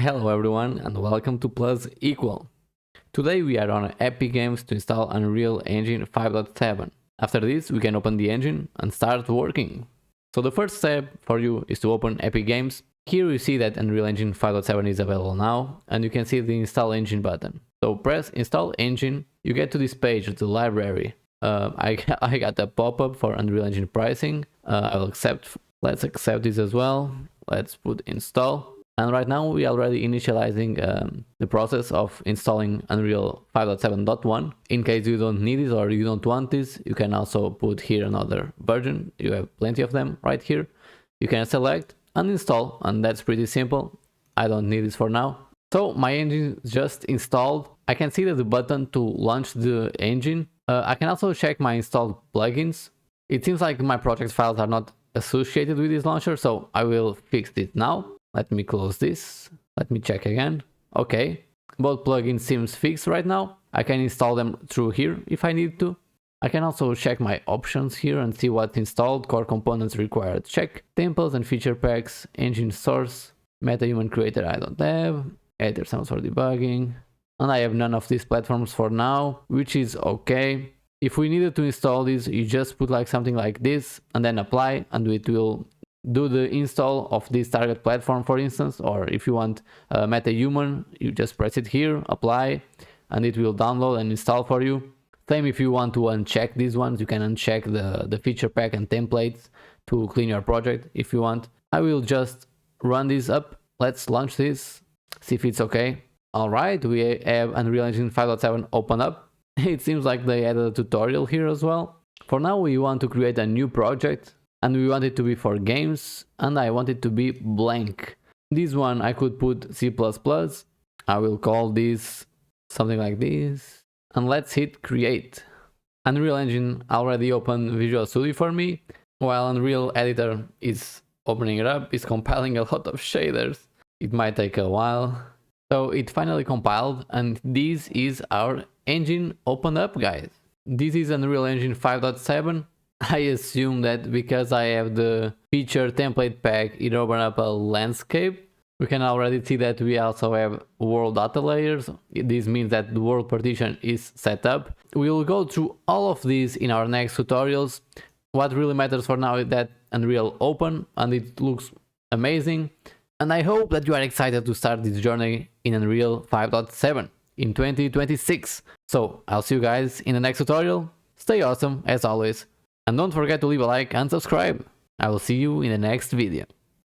Hello everyone and welcome to Plus Equal. Today we are on Epic Games to install Unreal Engine 5.7. After this we can open the engine and start working. So the first step for you is to open Epic Games. Here you see that Unreal Engine 5.7 is available now and you can see the install engine button. So press install engine, you get to this page, the library. I got a pop-up for Unreal Engine pricing. Let's accept this as well. Let's put install. And right now we are already initializing the process of installing Unreal 5.7.1. In case you don't need it or you don't want this, you can also put here another version. You have plenty of them right here. You can select and install, and that's pretty simple. I don't need this for now. So my engine is just installed. I can see that the button to launch the engine. I can also check my installed plugins. It seems like my project files are not associated with this launcher, so I will fix it now. Let me close this. Let me check again. Okay, both plugins seems fixed right now. I can install them through here if I need to. I can also check my options here and see what's installed. Core components required. Check. Templates and feature packs. Engine source. MetaHuman creator I don't have. Editor sounds for debugging. And I have none of these platforms for now, which is okay. If we needed to install this, you just put like something like this and then apply, and it will do the install of this target platform, for instance. Or if you want MetaHuman, you just press it here, apply, and it will download and install for you. Same if you want to uncheck these ones, you can uncheck the feature pack and templates to clean your project if you want. I will just run this up. Let's launch this, see if it's okay. All right, we have Unreal Engine 5.7 open up. It seems like they added a tutorial here as well. For now, we want to create a new project. And we want it to be for games, and I want it to be blank. This one I could put C++. I will call this something like this. And let's hit create. Unreal Engine already opened Visual Studio for me, while Unreal Editor is opening it up, is compiling a lot of shaders. It might take a while. So it finally compiled, and this is our engine opened up, guys. This is Unreal Engine 5.7. I assume that because I have the feature template pack, it opened up a landscape. We can already see that we also have world data layers. This means that the world partition is set up. We will go through all of these in our next tutorials. What really matters for now is that Unreal open and it looks amazing. And I hope that you are excited to start this journey in Unreal 5.7 in 2026. So I'll see you guys in the next tutorial. Stay awesome as always. And don't forget to leave a like and subscribe. I will see you in the next video.